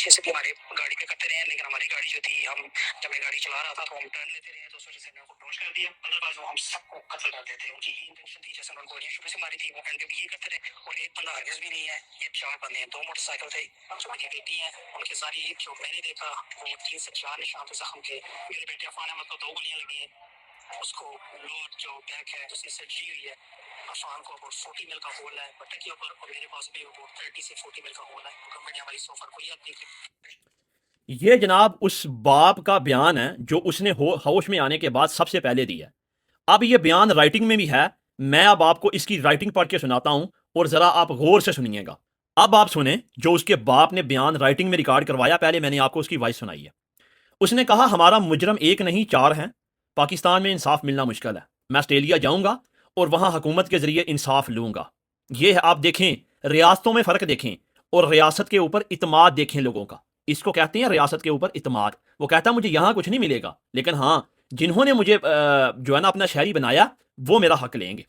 پیچھے سے بھی ہمارے گاڑی پہ کرتے رہے، لیکن ہماری گاڑی جو تھی، جب میں گاڑی چلا رہا تھا تو ہم ٹرن لیتے رہے، تو اس وجہ سے میں کو ڈوش کر دیا۔ ادر وائز وہ ہم سب کو قتل کرتے تھے، ان کی یہ انٹینشن تھی، جیسے انہوں نے گولیاں شروع سے ماری تھی، وہ اینڈ پہ بھی یہ کرتے رہے۔ اور ایک بندہ ہرگز بھی نہیں ہے، یہ 4 بندے ہیں، 2 موٹر سائیکل تھے، جو میری بیٹی ہیں، ان کے ساری جو میں نے دیکھا وہ 3 سے 4 نشان تھے زخم کے۔ میرے بیٹے عفان احمد کو 2 گولیاں لگی ہیں، اس کو لوڈ جو بیک ہے اس کی سرجری ہوئی ہے۔ عفان کو اباؤٹ 40 مل کا ہول ہے بٹے کے اوپر، اور میرے پاس بھی اباؤٹ 30 سے 40 مل کا ہول ہے۔ گورنمنٹ نے ہماری سو فار کوئی حد نہیں کی۔ یہ جناب اس باپ کا بیان ہے جو اس نے ہوش میں آنے کے بعد سب سے پہلے دیا۔ اب یہ بیان رائٹنگ میں بھی ہے، میں اب آپ کو اس کی رائٹنگ پڑھ کے سناتا ہوں اور ذرا آپ غور سے سنیے گا۔ اب آپ سنیں جو اس کے باپ نے بیان رائٹنگ میں ریکارڈ کروایا، پہلے میں نے آپ کو اس کی وائس سنائی ہے۔ اس نے کہا ہمارا مجرم ایک نہیں 4 ہیں، پاکستان میں انصاف ملنا مشکل ہے، میں آسٹریلیا جاؤں گا اور وہاں حکومت کے ذریعے انصاف لوں گا۔ یہ ہے، آپ دیکھیں ریاستوں میں فرق دیکھیں، اور ریاست کے اوپر اعتماد دیکھیں لوگوں کا۔ اس کو کہتے ہیں ریاست کے اوپر اعتماد۔ وہ کہتا ہے مجھے یہاں کچھ نہیں ملے گا، لیکن ہاں جنہوں نے مجھے جو ہے نا اپنا شہری بنایا وہ میرا حق لیں گے۔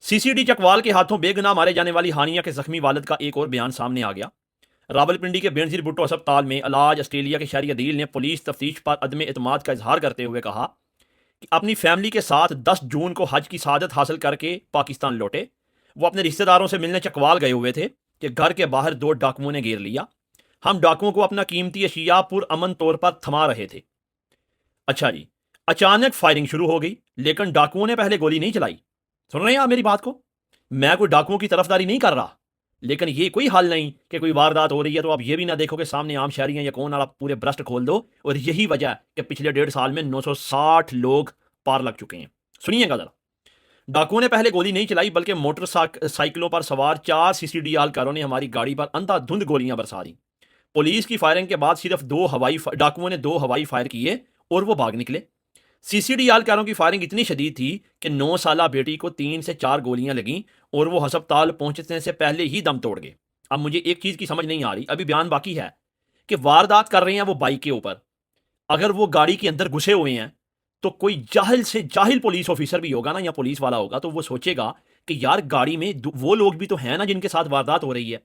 سی سی ڈی چکوال کے ہاتھوں بے گناہ مارے جانے والی ہانیہ کے زخمی والد کا ایک اور بیان سامنے آ گیا۔ راولپنڈی کے بینظیر بھٹو ہسپتال میں علاج آسٹریلیا کے شہری عدیل نے پولیس تفتیش پر عدم اعتماد کا اظہار کرتے ہوئے کہا کہ اپنی فیملی کے ساتھ 10 جون کو حج کی سعادت حاصل کر کے پاکستان لوٹے۔ وہ اپنے رشتہ داروں سے ملنے چکوال گئے ہوئے تھے کہ گھر کے باہر 2 ڈاکوؤں نے گھیر لیا۔ ہم ڈاکوؤں کو اپنا قیمتی اشیاء پر امن طور پر تھما رہے تھے۔ اچھا جی، اچانک فائرنگ شروع ہو گئی، لیکن ڈاکوؤں نے پہلے گولی نہیں چلائی۔ سن رہے ہیں آپ میری بات کو؟ میں کوئی ڈاکوؤں کی طرفداری نہیں کر رہا، لیکن یہ کوئی حل نہیں کہ کوئی واردات ہو رہی ہے تو آپ یہ بھی نہ دیکھو کہ سامنے عام شہری ہیں یا کون، آپ پورے برسٹ کھول دو۔ اور یہی وجہ ہے کہ پچھلے 1.5 سال میں 960 لوگ پار لگ چکے ہیں۔ سنیے گا ذرا، ڈاکوؤں نے پہلے گولی نہیں چلائی بلکہ موٹر سائیکلوں پر سوار 4 سی سی ڈی اہلکاروں نے ہماری گاڑی پر اندھا دھند گولیاں برسا دیں۔ پولیس کی فائرنگ کے بعد صرف ڈاکوؤں نے 2 ہوائی فائر کیے اور وہ بھاگ نکلے۔ سی سی ڈی اہلکاروں کی فائرنگ اتنی شدید تھی کہ 9 سالہ بیٹی کو 3 سے 4 گولیاں لگیں اور وہ ہسپتال پہنچنے سے پہلے ہی دم توڑ گئے۔ اب مجھے ایک چیز کی سمجھ نہیں آ رہی، ابھی بیان باقی ہے، کہ واردات کر رہے ہیں وہ بائک کے اوپر، اگر وہ گاڑی کے اندر گھسے ہوئے ہیں تو کوئی جاہل سے جاہل پولیس آفیسر بھی ہوگا نا یا پولیس والا ہوگا تو وہ سوچے گا کہ یار گاڑی میں وہ لوگ بھی تو ہیں نا جن کے ساتھ واردات ہو رہی ہے۔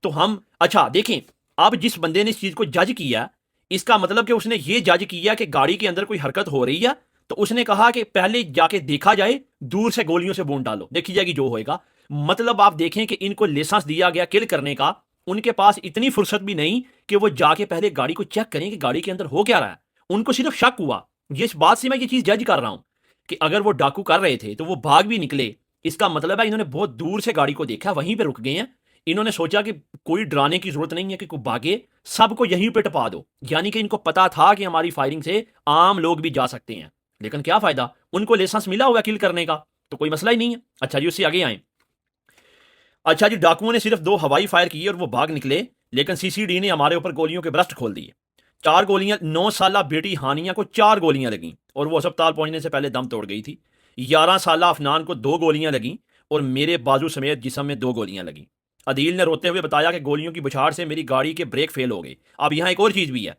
تو ہم اچھا دیکھیں، اب جس بندے نے اس چیز کو جج کیا، اس کا مطلب کہ اس نے یہ جج کیا کہ گاڑی کے اندر کوئی حرکت ہو رہی ہے، تو اس نے کہا کہ پہلے جا کے دیکھا جائے، دور سے گولیوں سے بون ڈالو، دیکھی جائے گی جو ہوئے گا۔ مطلب آپ دیکھیں کہ ان کو لائسنس دیا گیا کل کرنے کا، ان کے پاس اتنی فرصت بھی نہیں کہ وہ جا کے پہلے گاڑی کو چیک کریں کہ گاڑی کے اندر ہو کیا رہا ہے۔ ان کو صرف شک ہوا۔ اس بات سے میں یہ چیز جج کر رہا ہوں کہ اگر وہ ڈاکو کر رہے تھے تو وہ بھاگ بھی نکلے، اس کا مطلب ہے انہوں نے بہت دور سے گاڑی کو دیکھا، وہیں پہ رک گئے ہیں۔ انہوں نے سوچا کہ کوئی ڈرانے کی ضرورت نہیں ہے کہ کوئی بھاگے، سب کو یہیں پہ ٹپا دو، یعنی کہ ان کو پتا تھا کہ ہماری فائرنگ سے عام لوگ بھی جا سکتے ہیں، لیکن کیا فائدہ، ان کو لائسنس ملا ہوا کل کرنے کا تو کوئی مسئلہ ہی نہیں ہے۔ اچھا جی، اس سے آگے آئیں۔ اچھا جی، ڈاکوؤں نے صرف 2 ہوائی فائر کیے اور وہ بھاگ نکلے، لیکن سی سی ڈی نے ہمارے اوپر گولیوں کے برسٹ کھول دیے۔ 4 گولیاں 9 سالہ بیٹی ہانیہ کو 4 گولیاں لگیں اور وہ ہسپتال پہنچنے سے پہلے دم توڑ گئی تھی۔ 11 سالہ افنان کو 2 گولیاں لگیں اور میرے بازو سمیت جسم میں 2 گولیاں لگیں۔ عدیل نے روتے ہوئے بتایا کہ گولیوں کی بچھاڑ سے میری گاڑی کے بریک فیل ہو گئے۔ اب یہاں ایک اور چیز بھی ہے،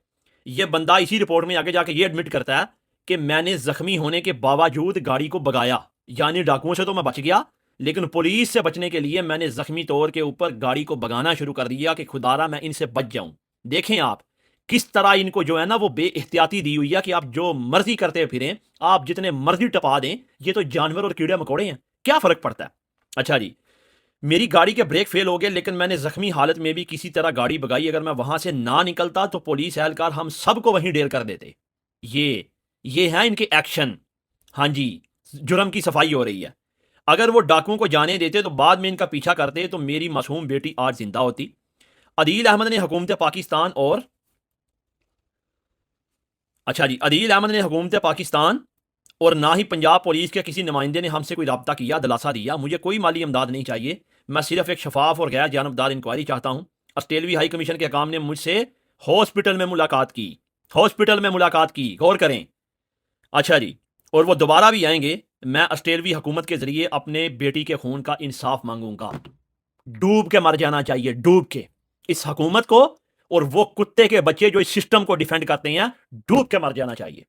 یہ بندہ اسی رپورٹ میں آگے جا کے یہ ایڈمٹ کرتا ہے کہ میں نے زخمی ہونے کے باوجود گاڑی کو بگایا، یعنی ڈاکوؤں سے تو میں بچ گیا، لیکن پولیس سے بچنے کے لیے میں نے زخمی طور کے اوپر گاڑی کو بگانا شروع کر دیا کہ خدارا میں ان سے بچ جاؤں۔ دیکھیں آپ کس طرح ان کو جو ہے نا وہ بے احتیاطی دی ہوئی ہے کہ آپ جو مرضی کرتے پھریں، آپ جتنے مرضی ٹپا دیں، یہ تو جانور اور کیڑے مکوڑے ہیں، کیا فرق پڑتا ہے۔ اچھا جی، میری گاڑی کے بریک فیل ہو گئے، لیکن میں نے زخمی حالت میں بھی کسی طرح گاڑی بگائی، اگر میں وہاں سے نہ نکلتا تو پولیس اہلکار ہم سب کو وہیں ڈیر کر دیتے۔ یہ ہیں ان کے ایکشن۔ ہاں جی، جرم کی صفائی ہو رہی ہے۔ اگر وہ ڈاکوؤں کو جانے دیتے تو بعد میں ان کا پیچھا کرتے تو میری معصوم بیٹی آج زندہ ہوتی۔ عدیل احمد نے حکومت پاکستان اور نہ ہی پنجاب پولیس کے کسی نمائندے نے ہم سے کوئی رابطہ کیا، دلاسا دیا۔ مجھے کوئی مالی امداد نہیں چاہیے، میں صرف ایک شفاف اور غیر جانبدار انکوائری چاہتا ہوں۔ آسٹریلوی ہائی کمیشن کے حکام نے مجھ سے ہاسپٹل میں ملاقات کی، غور کریں۔ اچھا جی، اور وہ دوبارہ بھی آئیں گے۔ میں آسٹریلوی حکومت کے ذریعے اپنے بیٹی کے خون کا انصاف مانگوں گا۔ ڈوب کے مر جانا چاہیے، ڈوب کے، اس حکومت کو اور وہ کتے کے بچے جو اس سسٹم کو ڈیفینڈ کرتے ہیں، ڈوب کے مر جانا چاہیے۔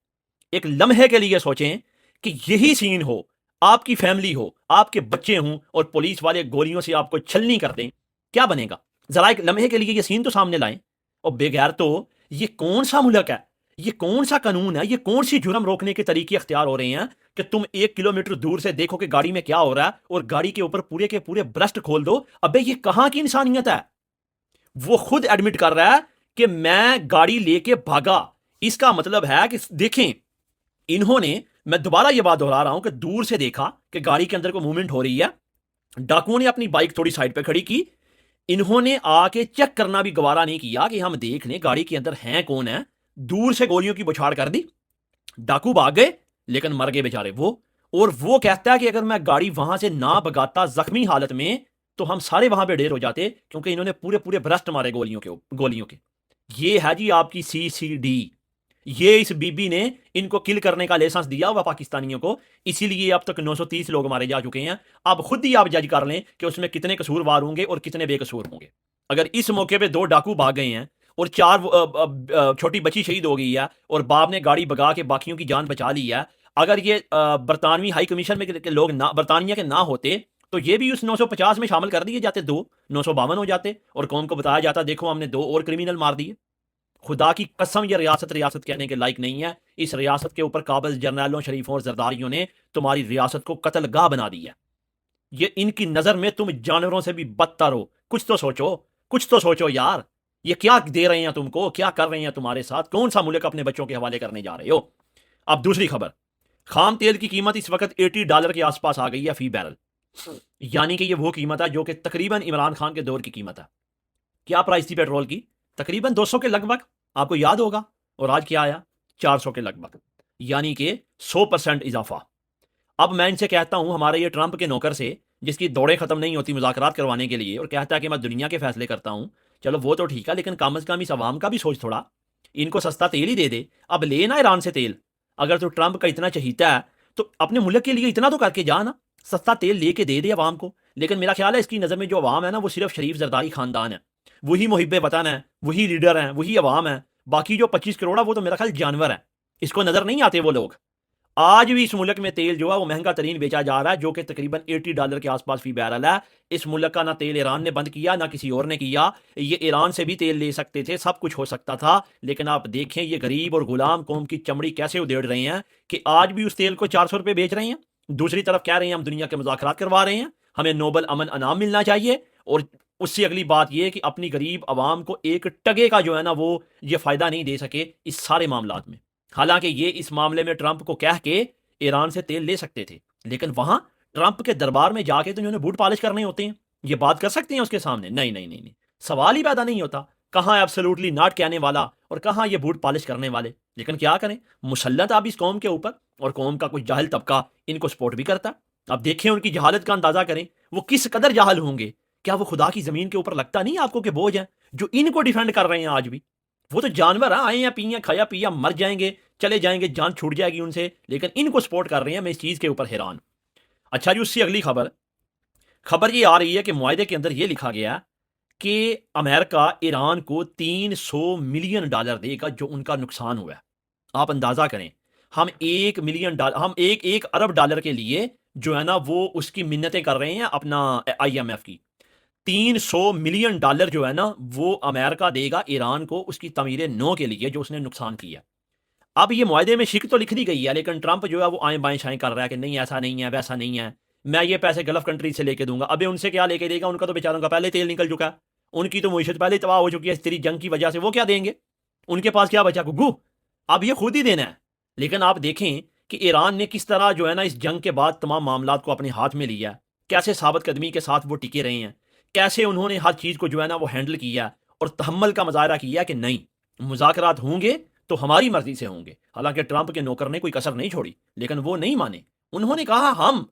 ایک لمحے کے لیے سوچیں کہ یہی سین ہو، آپ کی فیملی ہو، آپ کے بچے ہوں اور پولیس والے گولیوں سے آپ کو چھلنی کر دیں، کیا بنے گا؟ ذرا ایک لمحے کے لیے یہ سین تو سامنے لائیں۔ اور بغیر تو یہ کون سا ملک ہے، یہ کون سا قانون ہے، یہ کون سی جرم روکنے کے طریقے اختیار ہو رہے ہیں کہ تم 1 کلومیٹر دور سے دیکھو کہ گاڑی میں کیا ہو رہا ہے اور گاڑی کے اوپر پورے کے پورے برسٹ کھول دو. ابے یہ کہاں کی انسانیت ہے؟ وہ خود ایڈمٹ کر رہا ہے کہ میں گاڑی لے کے بھاگا. اس کا مطلب ہے کہ دیکھیں انہوں نے، میں دوبارہ یہ بات دہرا رہا ہوں کہ دور سے دیکھا کہ گاڑی کے اندر کوئی موومنٹ ہو رہی ہے، ڈاکوؤں نے اپنی بائک تھوڑی سائڈ پہ کھڑی کی، انہوں نے آ کے چیک کرنا بھی گوارا نہیں کیا کہ ہم دیکھ لیں گاڑی کے اندر ہیں کون ہے، دور سے گولیوں کی بچھاڑ کر دی. ڈاکو بھاگ گئے لیکن مر گئے بیچارے وہ. اور وہ کہتا ہے کہ اگر میں گاڑی وہاں سے نہ بگاتا زخمی حالت میں تو ہم سارے وہاں پہ ڈھیر ہو جاتے، کیونکہ انہوں نے پورے پورے برسٹ مارے گولیوں کے. یہ ہے جی آپ کی CCD. یہ اس بی بی نے ان کو کل کرنے کا لائسنس دیا ہوا پاکستانیوں کو، اسی لیے اب تک 930 لوگ مارے جا چکے ہیں. اب خود ہی آپ جج کر لیں کہ اس میں کتنے قصوروار ہوں گے اور کتنے بے قصور ہوں گے. اگر اس موقع پہ 2 ڈاکو بھاگ گئے ہیں اور 4 چھوٹی بچی شہید ہو گئی ہے اور باپ نے گاڑی بگا کے باقیوں کی جان بچا لی ہے، اگر یہ برطانوی ہائی کمیشن میں کے لوگ برطانیہ کے نہ ہوتے تو یہ بھی اس 950 میں شامل کر دیے جاتے، 952 ہو جاتے اور قوم کو بتایا جاتا دیکھو ہم نے 2 اور کرمینل مار دیے. خدا کی قسم یہ ریاست کہنے کے لائق نہیں ہے. اس ریاست کے اوپر قابل جرنیلوں، شریفوں اور زرداریوں نے تمہاری ریاست کو قتل گاہ بنا دی ہے. یہ ان کی نظر میں تم جانوروں سے بھی بدتر ہو. کچھ تو سوچو یار. یہ کیا دے رہے ہیں تم کو، کیا کر رہے ہیں تمہارے ساتھ، کون سا ملک اپنے بچوں کے حوالے کرنے جا رہے ہو. اب دوسری خبر، خام تیل کی قیمت اس وقت $80 کے آس پاس آ گئی ہے فی بیرل. یعنی کہ یہ وہ قیمت ہے جو کہ تقریباً عمران خان کے دور کی قیمت ہے. کیا پرائس تھی پیٹرول کی؟ تقریباً 200 کے لگ بھگ، آپ کو یاد ہوگا. اور آج کیا آیا؟ 400 کے لگ بھگ، یعنی کہ 100% اضافہ. اب میں ان سے کہتا ہوں، ہمارے یہ ٹرمپ کے نوکر سے جس کی دوڑیں ختم نہیں ہوتی مذاکرات کروانے کے لیے اور کہتا ہے کہ میں دنیا کے فیصلے کرتا ہوں، چلو وہ تو ٹھیک ہے لیکن کم از کم اس عوام کا بھی سوچ تھوڑا. ان کو سستا تیل ہی دے دے. اب لے نا ایران سے تیل. اگر تو ٹرمپ کا اتنا چہیتا ہے تو اپنے ملک کے لیے اتنا تو کر کے جا نا، سستا تیل لے کے دے دے عوام کو. لیکن میرا خیال ہے اس کی نظر میں جو عوام ہے نا وہ صرف شریف زرداری خاندان ہے، وہی محب وطن ہے، وہی لیڈر ہیں، وہی عوام ہے. باقی جو 25 کروڑ ہے وہ تو میرا خیال جانور ہے. اس کو نظر نہیں آتے وہ لوگ. آج بھی اس ملک میں تیل جو ہے وہ مہنگا ترین بیچا جا رہا ہے، جو کہ تقریباً $80 کے آس پاس فی بیرل ہے. اس ملک کا نہ تیل ایران نے بند کیا نہ کسی اور نے کیا. یہ ایران سے بھی تیل لے سکتے تھے، سب کچھ ہو سکتا تھا. لیکن آپ دیکھیں یہ غریب اور غلام قوم کی چمڑی کیسے ادھیڑ رہے ہیں کہ آج بھی اس تیل کو 400 روپے بیچ رہے ہیں. دوسری طرف کہہ رہے ہیں ہم دنیا کے مذاکرات کروا رہے ہیں، ہمیں نوبل امن انعام ملنا چاہیے. اور اس سے اگلی بات یہ کہ اپنی غریب عوام کو ایک ٹگے کا جو ہے نا وہ یہ فائدہ نہیں دے سکے اس سارے معاملات میں. حالانکہ یہ اس معاملے میں ٹرمپ کو کہہ کے ایران سے تیل لے سکتے تھے، لیکن وہاں ٹرمپ کے دربار میں جا کے تو انہوں نے بوٹ پالش کرنے ہوتے ہیں. یہ بات کر سکتے ہیں اس کے سامنے؟ نہیں، سوال ہی پیدا نہیں ہوتا. کہاں ایبسولوٹلی ناٹ کہنے والا اور کہاں یہ بوٹ پالش کرنے والے. لیکن کیا کریں، مسلط اب اس قوم کے اوپر، اور قوم کا کچھ جاہل طبقہ ان کو سپورٹ بھی کرتا. اب دیکھیں ان کی جہالت کا اندازہ کریں، وہ کس قدر جاہل ہوں گے. کیا وہ خدا کی زمین کے اوپر لگتا نہیں آپ کو کہ بوجھ ہیں جو ان کو ڈیفینڈ کر رہے ہیں آج بھی؟ وہ تو جانور ہیں، آئے ہیں پیے کھایا پیا مر جائیں گے، چلے جائیں گے، جان چھوٹ جائے گی ان سے، لیکن ان کو سپورٹ کر رہے ہیں. میں اس چیز کے اوپر حیران. اچھا جی، اس سے اگلی خبر یہ آ رہی ہے کہ معاہدے کے اندر یہ لکھا گیا کہ امریکہ ایران کو $300 ملین دے گا جو ان کا نقصان ہوا ہے. آپ اندازہ کریں، ہم $1 ارب کے لیے جو ہے نا وہ اس کی منتیں کر رہے ہیں اپنا IMF کی. $300 ملین جو ہے نا وہ امریکہ دے گا ایران کو اس کی تعمیر نو کے لیے جو اس نے نقصان کیا. اب یہ معاہدے میں شک تو لکھ دی گئی ہے، لیکن ٹرمپ جو ہے وہ آئیں بائیں شائیں کر رہا ہے کہ نہیں ایسا نہیں ہے، ویسا نہیں ہے، میں یہ پیسے گلف کنٹری سے لے کے دوں گا. ابھی ان سے کیا لے کے دے گا؟ ان کا تو بیچاروں کا پہلے تیل نکل چکا ہے، ان کی تو معیشت پہلے تباہ ہو چکی ہے اس تیری جنگ کی وجہ سے. وہ کیا دیں گے؟ ان کے پاس کیا بچا گگو؟ اب یہ خود ہی دینا ہے. لیکن آپ دیکھیں کہ ایران نے کس طرح جو ہے نا اس جنگ کے بعد تمام معاملات کو اپنے ہاتھ میں لیا، کیسے ثابت قدمی کے ساتھ وہ ٹکے رہے ہیں، کیسے انہوں نے ہر چیز کو جو ہے نا وہ ہینڈل کیا اور تحمل کا مظاہرہ کیا کہ نہیں مذاکرات ہوں گے تو ہماری مرضی سے ہوں گے. حالانکہ ٹرمپ کے نوکر نے کوئی کسر نہیں چھوڑی، لیکن وہ نہیں مانے. انہوں نے کہا ہم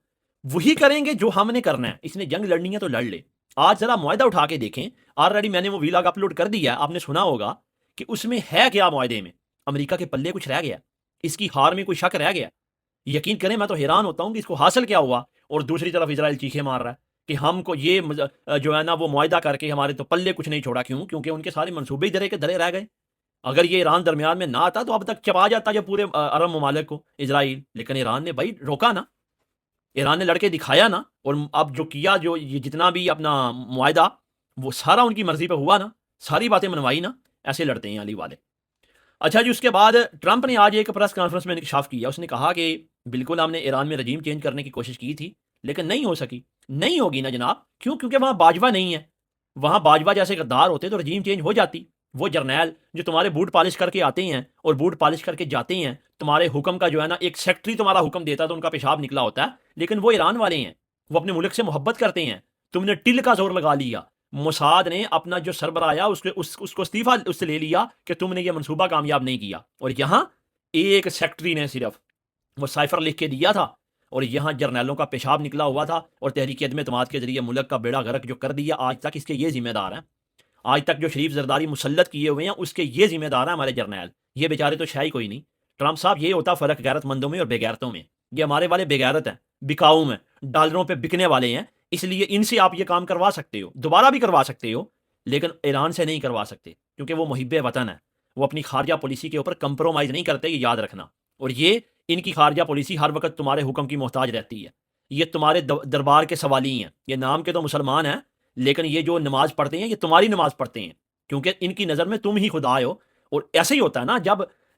وہی کریں گے جو ہم نے کرنا ہے. اس نے جنگ لڑنی ہے تو لڑ لے. آج ذرا معاہدہ اٹھا کے دیکھیں، آلریڈی میں نے وہ ویلاگ اپلوڈ کر دیا ہے، آپ نے سنا ہوگا کہ اس میں ہے کیا. معاہدے میں امریکہ کے پلے کچھ رہ گیا؟ اس کی ہار میں کوئی شک رہ گیا؟ یقین کریں میں تو حیران ہوتا ہوں کہ اس کو حاصل کیا ہوا. اور دوسری طرف اسرائیل چیخے مار رہا ہے کہ ہم کو یہ جو ہے نا وہ معاہدہ کر کے ہمارے تو پلے کچھ نہیں چھوڑا. کیوں؟ کیونکہ ان کے سارے منصوبے درے کے درے رہ گئے. اگر یہ ایران درمیان میں نہ آتا تو اب تک چپا جاتا جو پورے عرب ممالک کو اسرائیل. لیکن ایران نے بھائی روکا نا، ایران نے لڑکے دکھایا نا. اور اب جو کیا، جو یہ جتنا بھی اپنا معاہدہ وہ سارا ان کی مرضی پہ ہوا نا، ساری باتیں منوائی نا. ایسے لڑتے ہیں علی والے. اچھا جی، اس کے بعد ٹرمپ نے آج ایک پریس کانفرنس میں انکشاف کیا. اس نے کہا کہ بالکل ہم نے ایران میں رجیم چینج کرنے کی کوشش کی تھی لیکن نہیں ہو سکی. نہیں ہوگی نا جناب. کیوں؟ کیونکہ وہاں باجوہ نہیں ہے. وہاں باجوہ جیسے غدار ہوتے تو رجیم چینج ہو جاتی. وہ جرنیل جو تمہارے بوٹ پالش کر کے آتے ہیں اور بوٹ پالش کر کے جاتے ہیں، تمہارے حکم کا جو ہے نا ایک سیکٹری تمہارا حکم دیتا ہے تو ان کا پیشاب نکلا ہوتا ہے، لیکن وہ ایران والے ہیں، وہ اپنے ملک سے محبت کرتے ہیں. تم نے ٹل کا زور لگا لیا. موساد نے اپنا جو سربراہ آیا اس کو استعفیٰ اس سے لے لیا کہ تم نے یہ منصوبہ کامیاب نہیں کیا. اور یہاں ایک سیکٹری نے صرف وہ سائفر لکھ کے دیا تھا اور یہاں جرنیلوں کا پیشاب نکلا ہوا تھا اور تحریک عدم اعتماد کے ذریعے ملک کا بیڑا غرق جو کر دیا آج تک، اس کے یہ ذمہ دار ہیں. آج تک جو شریف زرداری مسلط کیے ہوئے ہیں اس کے یہ ذمہ دار ہیں ہمارے جرنیل. یہ بیچارے تو شاہی کوئی نہیں. ٹرمپ صاحب یہ ہوتا فرق غیرت مندوں میں اور بے غیرتوں میں. یہ ہمارے والے بے غیرت ہیں، بکاؤ میں، ڈالروں پہ بکنے والے ہیں. اس لیے ان سے آپ یہ کام کروا سکتے ہو، دوبارہ بھی کروا سکتے ہو، لیکن ایران سے نہیں کروا سکتے کیونکہ وہ محب وطن ہے. وہ اپنی خارجہ پالیسی کے اوپر کمپرومائز نہیں کرتے، یہ یاد رکھنا. اور یہ ان کی خارجہ پالیسی ہر وقت تمہارے حکم کی محتاج رہتی ہے. یہ تمہارے دربار کے سوالی ہیں. یہ نام کے تو مسلمان ہیں لیکن یہ جو نماز پڑھتے ہیں یہ تمہاری نماز پڑھتے ہیں کیونکہ ان کی نظر میں تم ہی خدا ہو. اور ایسے ہی ہوتا ہے نا،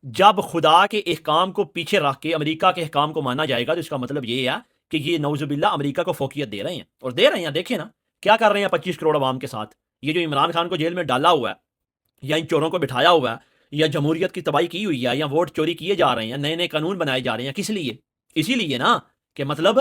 جب خدا کے احکام کو پیچھے رکھ کے امریکہ کے احکام کو مانا جائے گا تو اس کا مطلب یہ ہے کہ یہ نعوذ باللہ امریکہ کو فوقیت دے رہے ہیں. اور دے رہے ہیں. دیکھیں نا کیا کر رہے ہیں 25 کروڑ عوام کے ساتھ. یہ جو عمران خان کو جیل میں ڈالا ہوا ہے یا ان چوروں کو بٹھایا ہوا ہے یا جمہوریت کی تباہی کی ہوئی ہے یا ووٹ چوری کیے جا رہے ہیں، نئے نئے قانون بنائے جا رہے ہیں، کس لیے؟ اسی لیے نا کہ مطلب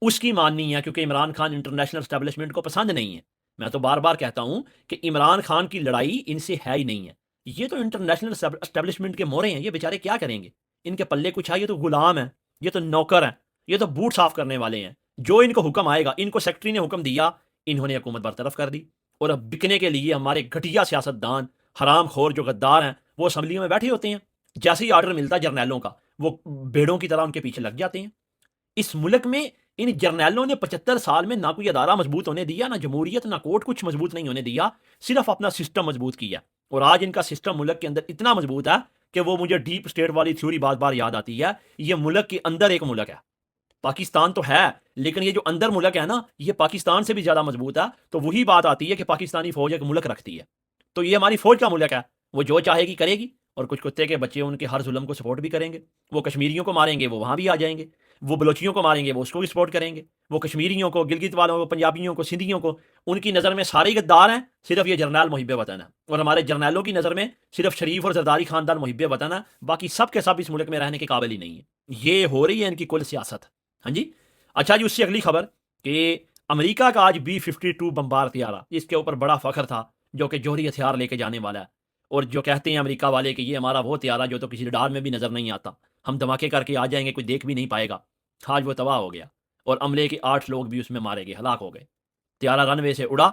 اس کی ماننی ہے کیونکہ عمران خان انٹرنیشنل اسٹیبلشمنٹ کو پسند نہیں ہے. میں تو بار بار کہتا ہوں کہ عمران خان کی لڑائی ان سے ہے ہی نہیں ہے. یہ تو انٹرنیشنل اسٹیبلشمنٹ کے مورے ہیں. یہ بیچارے کیا کریں گے؟ ان کے پلے کچھ ہے؟ یہ تو غلام ہیں، یہ تو نوکر ہیں، یہ تو بوٹ صاف کرنے والے ہیں. جو ان کو حکم آئے گا، ان کو سیکٹری نے حکم دیا، انہوں نے حکومت برطرف کر دی. اور اب بکنے کے لیے ہمارے گھٹیا سیاستدان، حرام خور جو غدار ہیں، وہ اسمبلیوں میں بیٹھے ہوتے ہیں. جیسے ہی آرڈر ملتا ہے جرنیلوں کا، وہ بھیڑوں کی طرح ان کے پیچھے لگ جاتے ہیں. اس ملک میں ان جرنیلوں نے 75 سال میں نہ کوئی ادارہ مضبوط ہونے دیا، نہ جمہوریت، نہ کوٹ، کچھ مضبوط نہیں ہونے دیا، صرف اپنا سسٹم مضبوط کیا. اور آج ان کا سسٹم ملک کے اندر اتنا مضبوط ہے کہ وہ مجھے ڈیپ اسٹیٹ والی تھیوری بار بار یاد آتی ہے. یہ ملک کے اندر ایک ملک ہے. پاکستان تو ہے لیکن یہ جو اندر ملک ہے نا، یہ پاکستان سے بھی زیادہ مضبوط ہے. تو وہی بات آتی ہے کہ پاکستانی فوج ایک ملک رکھتی ہے، تو یہ ہماری فوج کا ملک ہے. وہ جو چاہے گی کرے گی. اور کچھ کتے کے بچے ان کے ہر ظلم کو سپورٹ بھی کریں گے. وہ کشمیریوں کو ماریں گے، وہ وہاں بھی آ جائیں گے. وہ بلوچیوں کو ماریں گے، وہ اس کو بھی سپورٹ کریں گے. وہ کشمیریوں کو، گلگت والوں کو، پنجابیوں کو، سندھیوں کو، ان کی نظر میں سارے غدار ہیں. صرف یہ جرنیل محب وطن ہے. اور ہمارے جرنیلوں کی نظر میں صرف شریف اور زرداری خاندان محب وطن ہے. باقی سب کے سب اس ملک میں رہنے کے قابل ہی نہیں ہے. یہ ہو رہی ہے ان کی کل سیاست. ہاں جی. اچھا جی، اس سے اگلی خبر کہ امریکہ کا آج B-52 بمبار طیارہ، اس کے اوپر بڑا فخر تھا، جو کہ جوہری ہتھیار لے کے جانے والا ہے. اور جو کہتے ہیں امریکہ والے کہ یہ ہمارا وہ طیارہ جو تو کسی رڈار میں بھی نظر نہیں آتا، ہم دھماکے کر کے آ جائیں گے، کوئی دیکھ بھی نہیں پائے گا. آج وہ تباہ ہو گیا اور عملے کے 8 لوگ بھی اس میں مارے گئے، ہلاک ہو گئے. طیارہ رن وے سے اڑا،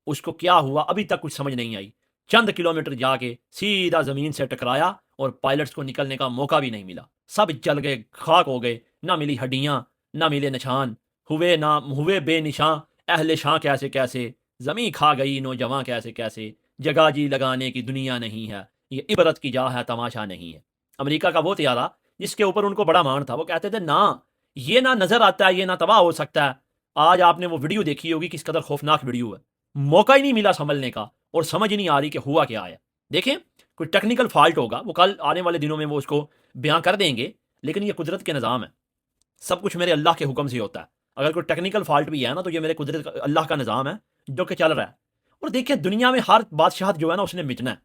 اس کو کیا ہوا ابھی تک کچھ سمجھ نہیں آئی. چند کلومیٹر جا کے سیدھا زمین سے ٹکرایا اور پائلٹس کو نکلنے کا موقع بھی نہیں ملا. سب جل گئے، خاک ہو گئے. نہ ملی ہڈیاں، نہ ملے نشان، ہوئے بے نشاں اہل شاں کیسے کیسے، زمین کھا گئی نوجواں کیسے کیسے، جگہ جی لگانے کی دنیا نہیں ہے، یہ عبرت کی جا ہے تماشا نہیں ہے. امریکہ کا وہ طیارہ جس کے اوپر ان کو بڑا مان تھا، وہ کہتے تھے نہ یہ نہ نظر آتا ہے، یہ نہ تباہ ہو سکتا ہے. آج آپ نے وہ ویڈیو دیکھی ہوگی، کس قدر خوفناک ویڈیو ہے. موقع ہی نہیں ملا سنبھلنے کا اور سمجھ نہیں آ رہی کہ ہوا کیا ہے. دیکھیں کوئی ٹیکنیکل فالٹ ہوگا، وہ کل آنے والے دنوں میں وہ اس کو بیان کر دیں گے، لیکن یہ قدرت کے نظام ہے. سب کچھ میرے اللہ کے حکم سے ہوتا ہے. اگر کوئی ٹیکنیکل فالٹ بھی ہے نا تو یہ میرے قدرت اللہ کا نظام ہے جو کہ چل رہا ہے. اور دیکھیں دنیا میں ہر بادشاہت جو ہے نا اس نے مٹنا ہے.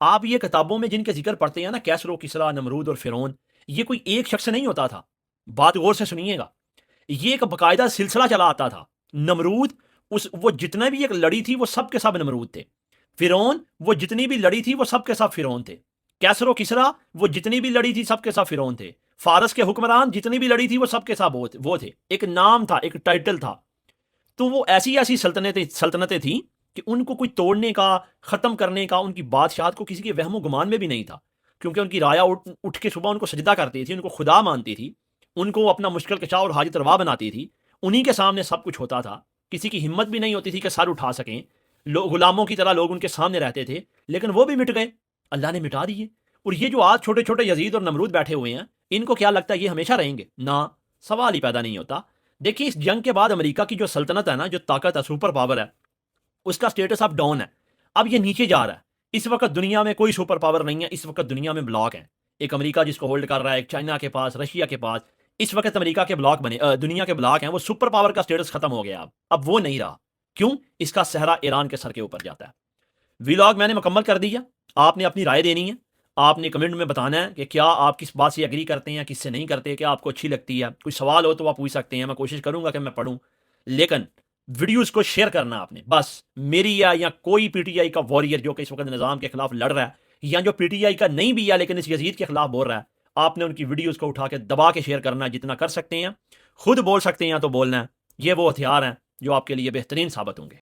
آپ یہ کتابوں میں جن کے ذکر پڑھتے ہیں نا، کیسرو، کسرا، نمرود اور فرعون، یہ کوئی ایک شخص نہیں ہوتا تھا. بات غور سے سنیے گا، یہ ایک باقاعدہ سلسلہ چلا آتا تھا. نمرود وہ جتنے بھی ایک لڑی تھی وہ سب کے سب نمرود تھے. فرعون وہ جتنی بھی لڑی تھی وہ سب کے سب فرعون تھے. کیسرو کسرا وہ جتنی بھی لڑی تھی سب کے سب فرعون تھے. فارس کے حکمران جتنی بھی لڑی تھی وہ سب کے سب وہ تھے. ایک نام تھا، ایک ٹائٹل تھا. تو وہ ایسی سلطنتیں تھیں کہ ان کو کوئی توڑنے کا، ختم کرنے کا، ان کی بادشاہت کو کسی کے وہم و گمان میں بھی نہیں تھا. کیونکہ ان کی رایا اٹھ کے صبح ان کو سجدہ کرتی تھی، ان کو خدا مانتی تھی، ان کو اپنا مشکل کشا اور حاجت روا بناتی تھی. انہی کے سامنے سب کچھ ہوتا تھا. کسی کی ہمت بھی نہیں ہوتی تھی کہ سر اٹھا سکیں. غلاموں کی طرح لوگ ان کے سامنے رہتے تھے، لیکن وہ بھی مٹ گئے، اللہ نے مٹا دیے. اور یہ جو آج چھوٹے چھوٹے یزید اور نمرود بیٹھے ہوئے ہیں، ان کو کیا لگتا ہے یہ ہمیشہ رہیں گے؟ نہ، سوال ہی پیدا نہیں ہوتا. دیکھیے اس جنگ کے بعد امریکہ کی جو سلطنت ہے نا، جو طاقت ہے، سپر پاور ہے، اس کا سٹیٹس اب ڈاؤن ہے. اب یہ نیچے جا رہا ہے. اس وقت دنیا میں کوئی سپر پاور نہیں ہے، اس وقت دنیا میں بلاک ہیں. ایک امریکہ جس کو ہولڈ کر رہا ہے، ایک چائنا کے پاس، رشیا کے پاس. اس وقت امریکہ کے بلاک بنے، دنیا کے بلاک ہیں. وہ سپر پاور کا سٹیٹس ختم ہو گیا، اب وہ نہیں رہا. کیوں؟ اس کا صحرا ایران کے سر کے اوپر جاتا ہے. ویلاگ میں نے مکمل کر دیا. آپ نے اپنی رائے دینی ہے. آپ نے کمنٹ میں بتانا ہے کہ کیا آپ کس بات سے ایگری کرتے ہیں، کس سے نہیں کرتے، کیا آپ کو اچھی لگتی ہے. کوئی سوال ہو تو آپ پوچھ سکتے ہیں، میں کوشش کروں گا کہ میں پڑھوں. لیکن ویڈیوز کو شیئر کرنا آپ نے بس. میری یا کوئی پی ٹی آئی کا واریر جو کہ اس وقت نظام کے خلاف لڑ رہا ہے، یا جو پی ٹی آئی کا نہیں بھی ہے لیکن اس یزید کے خلاف بول رہا ہے، آپ نے ان کی ویڈیوز کو اٹھا کے دبا کے شیئر کرنا ہے. جتنا کر سکتے ہیں. خود بول سکتے ہیں تو بولنا ہے. یہ وہ ہتھیار ہیں جو آپ کے لیے بہترین ثابت ہوں گے.